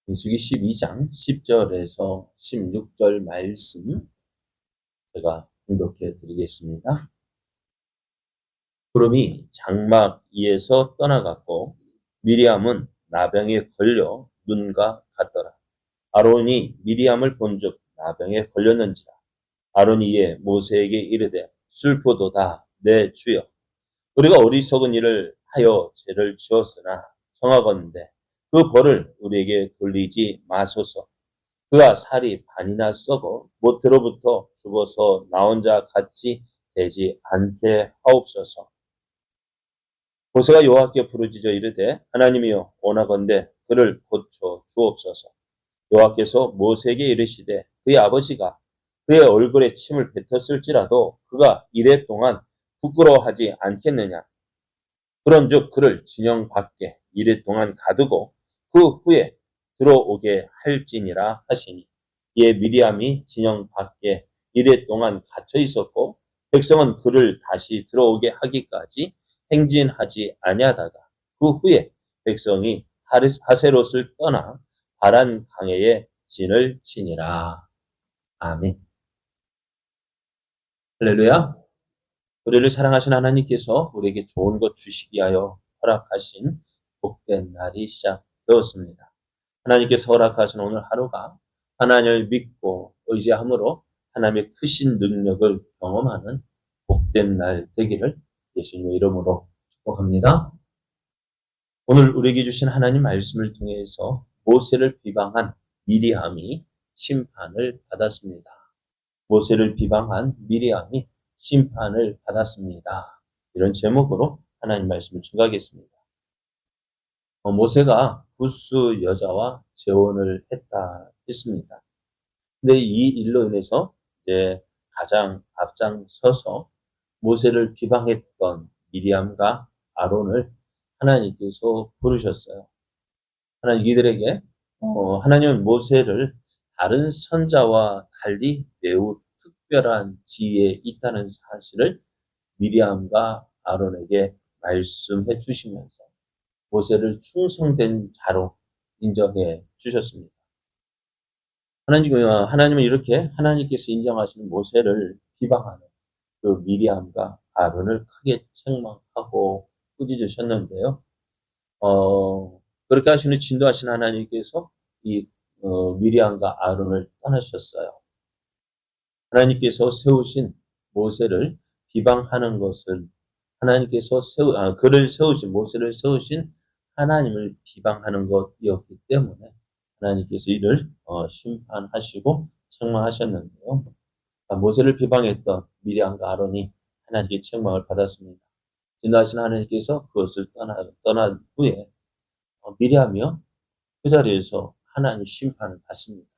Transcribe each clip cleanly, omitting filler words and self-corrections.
민수기 12장 10절에서 16절 말씀 제가 공독해 드리겠습니다. 구름이 장막 위에서 떠나갔고 미리암은 나병에 걸려 눈과 같더라. 아론이 미리암을 본즉 나병에 걸렸는지라. 아론이 이에 모세에게 이르되 슬프도다 내 주여, 우리가 어리석은 일을 하여 죄를 지었으나 청하건대 그 벌을 우리에게 돌리지 마소서. 그가 살이 반이나 썩어 모태로부터 죽어서 나온 자 같이 되지 않게 하옵소서. 모세가 여호와께 부르짖어 이르되 하나님이여 원하건대 그를 고쳐 주옵소서. 여호와께서 모세에게 이르시되 그의 아버지가 그의 얼굴에 침을 뱉었을지라도 그가 이래 동안 부끄러워하지 않겠느냐. 그런즉 그를 진영 밖에 이래 동안 가두고 그 후에 들어오게 할지니라 하시니, 이에 미리암이 진영 밖에 이래 동안 갇혀 있었고 백성은 그를 다시 들어오게 하기까지 행진하지 아니하다가 그 후에 백성이 하세롯을 떠나 바란 강해에 진을 치니라. 아멘. 할렐루야. 우리를 사랑하신 하나님께서 우리에게 좋은 것 주시기 위하여 허락하신 복된 날이 시작되었습니다. 하나님께서 허락하신 오늘 하루가 하나님을 믿고 의지함으로 하나님의 크신 능력을 경험하는 복된 날 되기를 예수님의 이름으로 축복합니다. 오늘 우리에게 주신 하나님 말씀을 통해서 모세를 비방한 미리암이 심판을 받았습니다. 모세를 비방한 미리암이 심판을 받았습니다. 이런 제목으로 하나님 말씀을 증거하겠습니다. 모세가 구스 여자와 재혼을 했다 했습니다. 근데 이 일로 인해서 이제 가장 앞장서서 모세를 비방했던 미리암과 아론을 하나님께서 부르셨어요. 하나님 이들에게 하나님은 모세를 다른 선자와 달리 매우 특별한 지혜에 있다는 사실을 미리암과 아론에게 말씀해 주시면서 모세를 충성된 자로 인정해 주셨습니다. 하나님은 이렇게 하나님께서 인정하시는 모세를 비방하는 그 미리암과 아론을 크게 책망하고 꾸짖으셨는데요. 그렇게 하시는 진도하신 하나님께서 이 미리암과 아론을 떠나셨어요. 하나님께서 세우신 모세를 비방하는 것은 하나님께서 그를 세우신 모세를 세우신 하나님을 비방하는 것이었기 때문에 하나님께서 이를 심판하시고 책망하셨는데요. 모세를 비방했던 미리암과 아론이 하나님께 책망을 받았습니다. 진노하신 하나님께서 그것을 떠난 후에 미리암이요 그 자리에서 하나님 심판을 받습니다.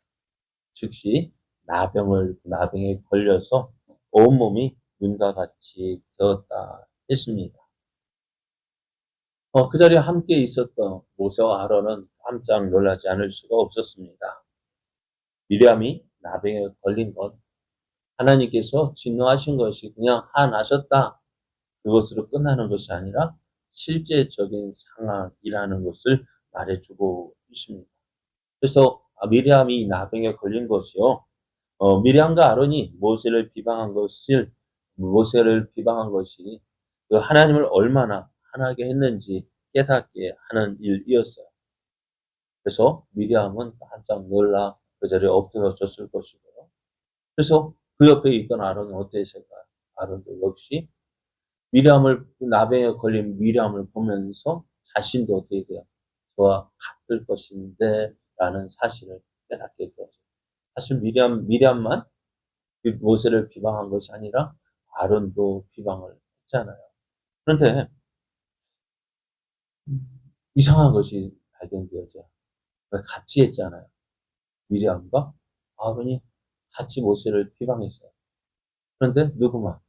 즉시 나병에 걸려서 온몸이 눈과 같이 되었다 했습니다. 그 자리에 함께 있었던 모세와 아론은 깜짝 놀라지 않을 수가 없었습니다. 미리암이 나병에 걸린 것, 하나님께서 진노하신 것이 그냥 화나셨다, 그것으로 끝나는 것이 아니라 실제적인 상황이라는 것을 말해주고 있습니다. 그래서 미리암이 나병에 걸린 것이요, 미리암과 아론이 모세를 비방한 것이 그 하나님을 얼마나 화나게 했는지 깨닫게 하는 일이었어요. 그래서 미리암은 깜짝 놀라 그 자리에 엎드러졌을 것이고요. 그래서 그 옆에 있던 아론은 어땠을까요? 아론도 역시 나병에 걸린 미리암을 보면서 자신도 어떻게 돼요? 저와 같을 것인데 라는 사실을 깨닫게 되었어요. 사실 미리암만 모세를 비방한 것이 아니라 아론도 비방을 했잖아요. 그런데 이상한 것이 발견되어져요. 왜 같이 했잖아요. 미리암과 아론이 같이 모세를 비방했어요. 그런데 누구만?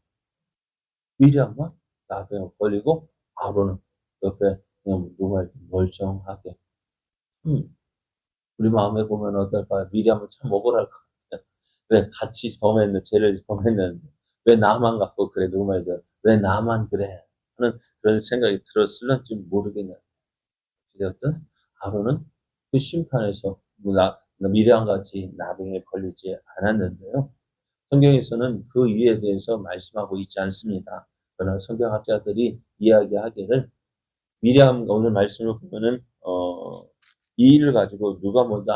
미리암만 나병에 걸리고 아론은 옆에 그냥 누가 멀쩡하게. 우리 마음에 보면 어떨까요? 미리암은 참 억울할 것 같아요. 왜 같이 죄를 범했는데 왜 나만 갖고 그래? 누구 말대로 왜 나만 그래? 하는 그런 생각이 들었을런지 모르겠네요. 어쨌든 아론은 그 심판에서 미리암 같이 나병에 걸리지 않았는데요. 성경에서는 그 이유에 대해서 말씀하고 있지 않습니다. 그러나 성경학자들이 이야기하기를 미리암 오늘 말씀을 보면은 이 일을 가지고 누가 먼저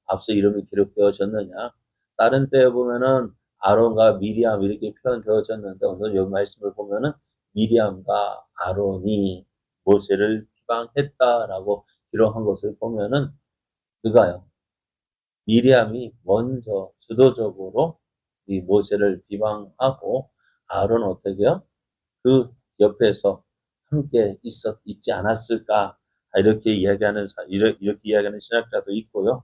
앞서 이름이 기록되어졌느냐? 다른 때에 보면은 아론과 미리암 이렇게 표현되어졌는데 오늘 이 말씀을 보면은 미리암과 아론이 모세를 비방했다라고 기록한 것을 보면은 그가요. 미리암이 먼저 주도적으로 이 모세를 비방하고 아론은 어떻게요? 그 옆에서 함께 있지 않았을까? 이렇게 이렇게 이야기하는 신학자도 있고요.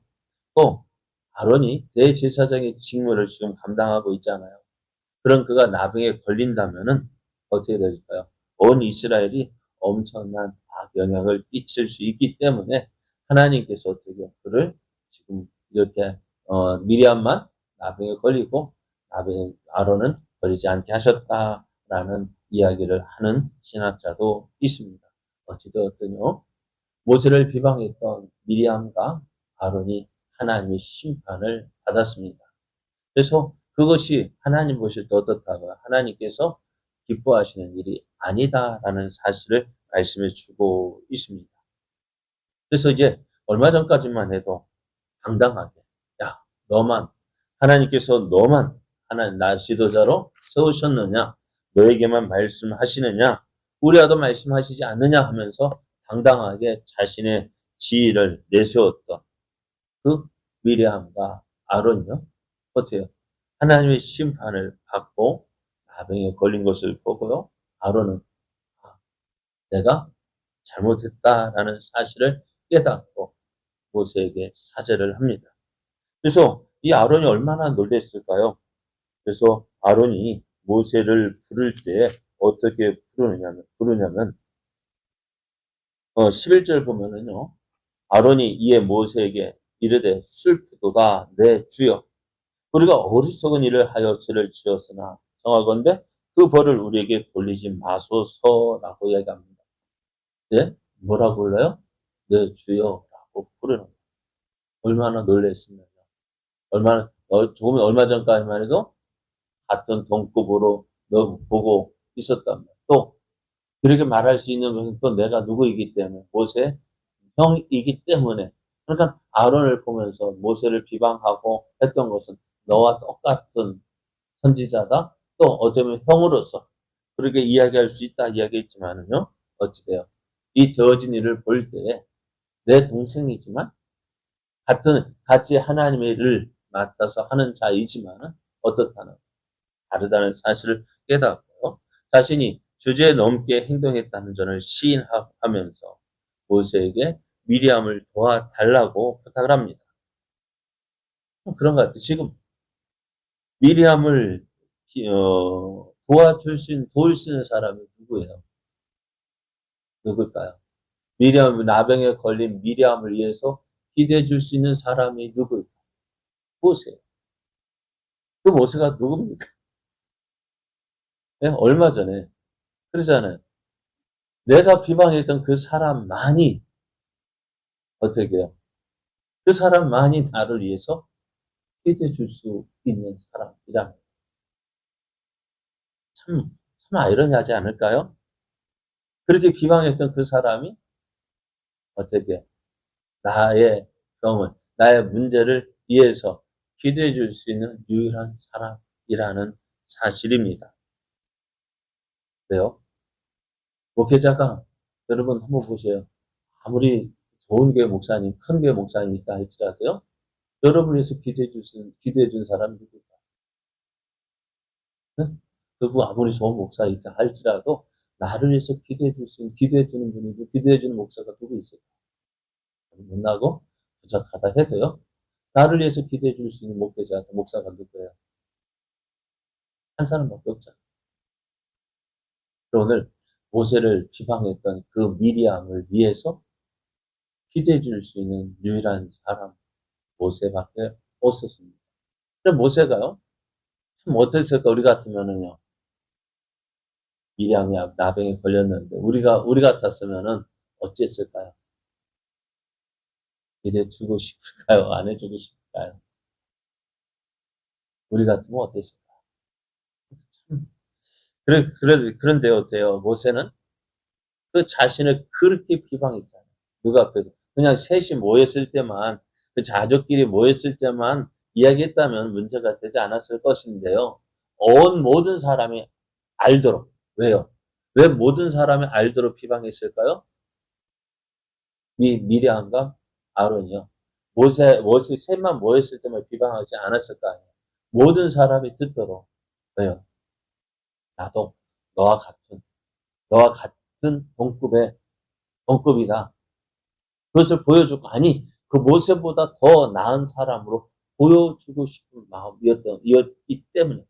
또 아론이 대제사장의 직무를 지금 감당하고 있잖아요. 그럼 그가 나병에 걸린다면은 어떻게 될까요? 온 이스라엘이 엄청난 영향을 끼칠 수 있기 때문에 하나님께서 어떻게 그를 지금 이렇게 미리암만 나병에 걸리고 아론은 걸리지 않게 하셨다라는 이야기를 하는 신학자도 있습니다. 어찌되었든요. 모세를 비방했던 미리암과 아론이 하나님의 심판을 받았습니다. 그래서 그것이 하나님 보실 때 어떻다고요? 하나님께서 기뻐하시는 일이 아니다라는 사실을 말씀해 주고 있습니다. 그래서 이제 얼마 전까지만 해도 당당하게 야 너만 하나님께서 너만 하나님 나 지도자로 세우셨느냐? 너에게만 말씀하시느냐? 우리와도 말씀하시지 않느냐 하면서 당당하게 자신의 지위를 내세웠던 그 미리암과 아론요. 어때요? 하나님의 심판을 받고 나병에 걸린 것을 보고요. 아론은 내가 잘못했다라는 사실을 깨닫고 모세에게 사죄를 합니다. 그래서 이 아론이 얼마나 놀랐을까요? 그래서 아론이 모세를 부를 때 어떻게 부르냐면 11절 보면은요. 아론이 이에 모세에게 이르되 슬프도다 내 주여 우리가 어리석은 일을 하여 죄를 지었으나 정하건대 그 벌을 우리에게 돌리지 마소서라고 이야기합니다. 네? 뭐라고 불러요? 내 주여라고 부르는 거예요. 얼마나 놀랬으면 조금 얼마 전까지만 해도 같은 동급으로 보고 있었단 말이에요. 또 그렇게 말할 수 있는 것은 또 내가 누구이기 때문에 모세 형이기 때문에 그러니까 아론을 보면서 모세를 비방하고 했던 것은 너와 똑같은 선지자다. 또 어쩌면 형으로서 그렇게 이야기할 수 있다 이야기했지만은요. 어찌돼요? 이 되어진 일을 볼 때 내 동생이지만 같이 하나님의 일을 맡아서 하는 자이지만은 어떻다는 다르다는 사실을 깨닫고요. 자신이 주제에 넘게 행동했다는 점을 시인하면서 모세에게 미리암을 도와달라고 부탁을 합니다. 그런 것 같아요. 지금 미리암을 도울 수 있는 사람이 누구예요? 누굴까요? 나병에 걸린 미리암을 위해서 기도해 줄 수 있는 사람이 누구일까요? 모세. 그 모세가 누굽니까? 네? 얼마 전에 그러잖아요. 내가 비방했던 그 사람만이 어떻게 해요? 그 사람만이 나를 위해서 기도해 줄 수 있는 사람이다. 참 아이러니하지 않을까요? 그렇게 비방했던 그 사람이 어떻게 나의 나의 문제를 위해서 기도해 줄 수 있는 유일한 사람이라는 사실입니다. 그래요? 목회자가 여러분 한번 보세요. 아무리 좋은 교회 목사님, 큰 교회 목사님 있다 할지라도요. 여러분을 위해서 기도해 준 사람이 누굴까? 네? 그리고 아무리 좋은 목사 있다 할지라도 나를 위해서 기도해 주는 분이 기도해 주는 목사가 누구 있을까? 못나고 부족하다 해도요. 나를 위해서 기도해 줄 수 있는 목사가 누구예요? 한 사람밖에 없잖아요. 오늘 모세를 비방했던 그 미리암을 위해서 기도해 줄 수 있는 유일한 사람 모세밖에 없었습니다. 그럼 모세가요. 참 어땠을까? 우리 같으면은요. 미리암이 나병에 걸렸는데 우리 같았으면은 어땠을까요? 이래주고 싶을까요? 안 해주고 싶을까요? 우리 같으면 어땠을까요? 참. 그런데 어때요? 모세는 그 자신을 그렇게 비방했잖아요. 누가 앞에서. 그냥 셋이 모였을 때만, 그 자족끼리 모였을 때만 이야기했다면 문제가 되지 않았을 것인데요. 온 모든 사람이 알도록. 왜요? 왜 모든 사람이 알도록 비방했을까요? 미리암과 아론이요. 모세 셋만 모였을 때만 비방하지 않았을 거 아니에요. 모든 사람이 듣도록. 왜요? 나도 너와 같은, 너와 같은 동급이다. 그것을 보여주고, 아니, 그 모세보다 더 나은 사람으로 보여주고 싶은 마음이었기 때문에.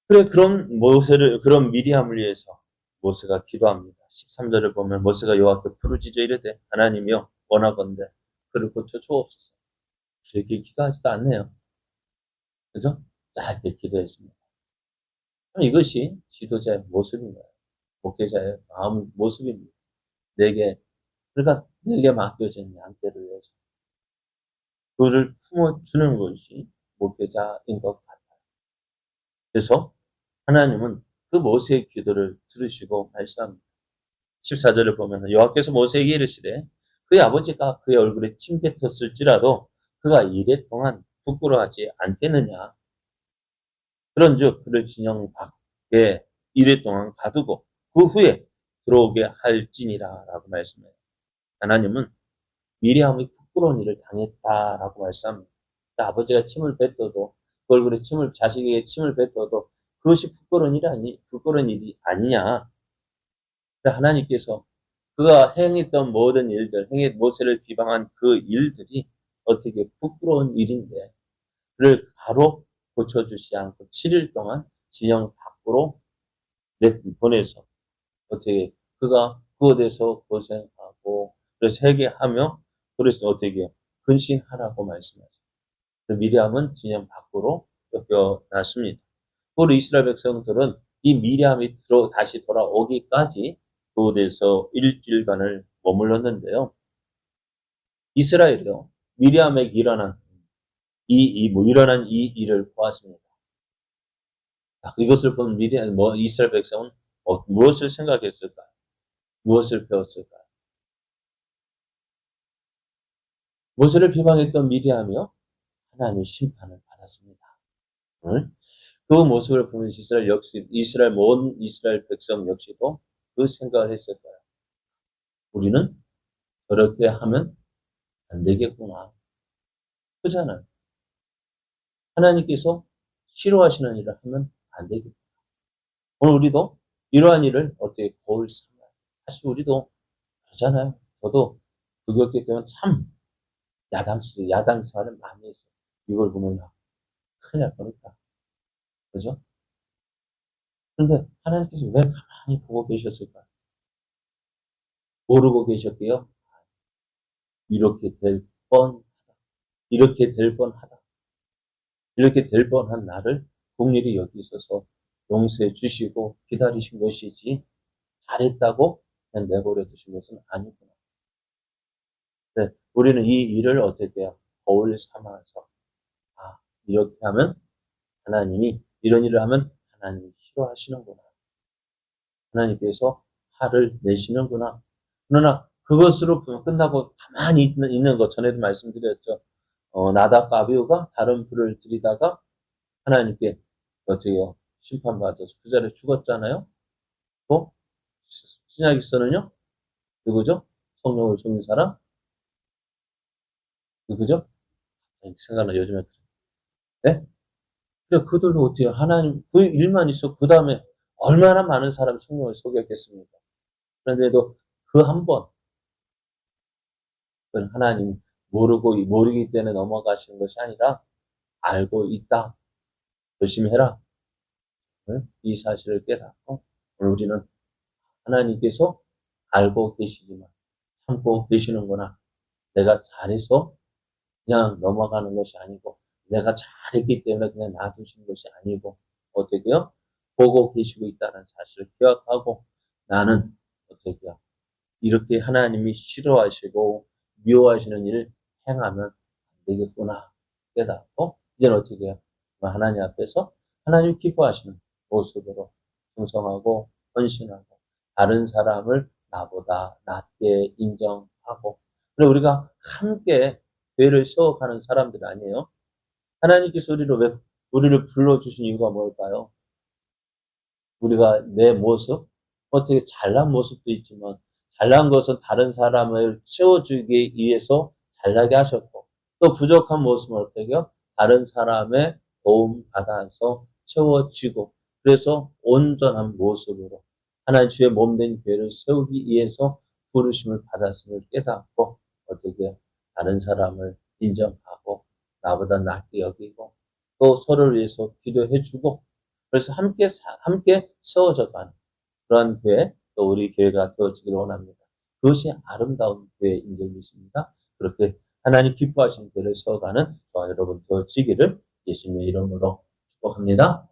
그래, 그런 미리암을 위해서 모세가 기도합니다. 13절을 보면 모세가 여호와께 부르짖어 이르되 하나님이여 원하건대 그를 고쳐 주옵소서. 길게 기도하지도 않네요. 그죠? 짧게 기도했습니다. 이것이 지도자의 모습인 거예요. 목회자의 마음 모습입니다. 그러니까 내게 맡겨진 양떼를 위해서 그를 품어주는 것이 목회자인 것 같아요. 그래서 하나님은 그 모세의 기도를 들으시고 말씀합니다. 14절을 보면 여호와께서 모세에게 이르시되 그의 아버지가 그의 얼굴에 침 뱉었을지라도 그가 이래 동안 부끄러워하지 않겠느냐. 그런즉 그를 진영 밖에 이래 동안 가두고 그 후에 들어오게 할지니라 라고 말씀해요. 하나님은 미리암이 부끄러운 일을 당했다라고 말씀합니다. 그러니까 아버지가 침을 뱉어도 그 얼굴에 자식에게 침을 뱉어도 그것이 부끄러운 일이 아니냐. 그러니까 하나님께서 그가 행했던 모든 일들, 모세를 비방한 그 일들이 어떻게 부끄러운 일인데 그를 바로 고쳐주지 않고 7일 동안 진영 밖으로 보내서 어떻게 그가 그것에 대해서 고생하고 그래서 회개하며 그래서 어떻게 해요? 근신하라고 말씀하세요. 미리암은 진영 밖으로 쫓겨났습니다. 우리 이스라엘 백성들은 이 미리암이 다시 돌아오기까지 그곳에서 일주일간을 머물렀는데요. 이스라엘이요. 미리암에게 일어난 이 일을 보았습니다. 이것을 본 이스라엘 백성은 무엇을 생각했을까요? 무엇을 배웠을까요? 모세를 비방했던 미리암이요. 하나님의 심판을 받았습니다. 응? 그 모습을 보면 온 이스라엘 백성 역시도 그 생각을 했을 거예요. 우리는 저렇게 하면 안 되겠구나. 그렇잖아요. 하나님께서 싫어하시는 일을 하면 안 되겠구나. 오늘 우리도 이러한 일을 어떻게 거울 삼아요. 사실 우리도 그러잖아요. 저도 부교육 때문에 참 야당사를 많이 했어요. 이걸 보면 큰일 날 뻔했다. 그죠? 그런데 하나님께서 왜 가만히 보고 계셨을까요? 모르고 계셨게요? 이렇게 될 뻔, 이렇게 될 뻔하다. 이렇게 될 뻔한 나를 국률이 여기 있어서 용서해 주시고 기다리신 것이지 잘했다고 그냥 내버려 두신 것은 아니구나. 네, 우리는 이 일을 어떻게 해요? 거울 삼아서 이렇게 하면 이런 일을 하면 하나님이 싫어하시는구나. 하나님께서 화를 내시는구나. 그러나 그것으로 끝나고 가만히 있는 것 전에도 말씀드렸죠. 나답과 아비후가 다른 불을 들이다가 하나님께 어떻게 해요? 심판받아서 그 자리에 죽었잖아요. 또 신약에서는요. 누구죠? 성령을 속인 사람? 누구죠? 생각나 요즘에. 네? 근데 그들도 어떻게 하나님 그 일만 있어 그 다음에 얼마나 많은 사람이 성령을 속였겠습니까? 그런데도 그 한 번, 하나님 모르기 때문에 넘어가시는 것이 아니라 알고 있다. 열심히 해라. 이 사실을 깨닫고 오늘 우리는 하나님께서 알고 계시지만 참고 계시는구나. 내가 잘해서 그냥 넘어가는 것이 아니고 내가 잘했기 때문에 그냥 놔두신 것이 아니고 어떻게요? 보고 계시고 있다는 사실을 기억하고 나는 어떻게요? 이렇게 하나님이 싫어하시고 미워하시는 일을 행하면 안 되겠구나 깨닫고 이제는 어떻게 해요? 하나님 앞에서 하나님 기뻐하시는 모습으로 충성하고 헌신하고 다른 사람을 나보다 낮게 인정하고 그리고 우리가 함께 교회를 세워가는 사람들 아니에요? 하나님께서 우리를 불러주신 이유가 뭘까요? 우리가 내 모습, 어떻게 잘난 모습도 있지만 잘난 것은 다른 사람을 채워주기 위해서 잘나게 하셨고 또 부족한 모습은 어떻게 해요? 다른 사람의 도움 받아서 채워지고 그래서 온전한 모습으로 하나님 주의 몸된 교회를 세우기 위해서 부르심을 받았음을 깨닫고 어떻게 해요? 다른 사람을 인정하고 나보다 낫게 여기고 또 서로를 위해서 기도해주고 그래서 함께 세워져가는 그러한 교회, 또 우리 교회가 되어지기를 원합니다. 그것이 아름다운 교회인 줄 믿습니다. 그렇게 하나님 기뻐하시는 교회를 세워가는 저와 여러분 되어지기를 예수님의 이름으로 축복합니다.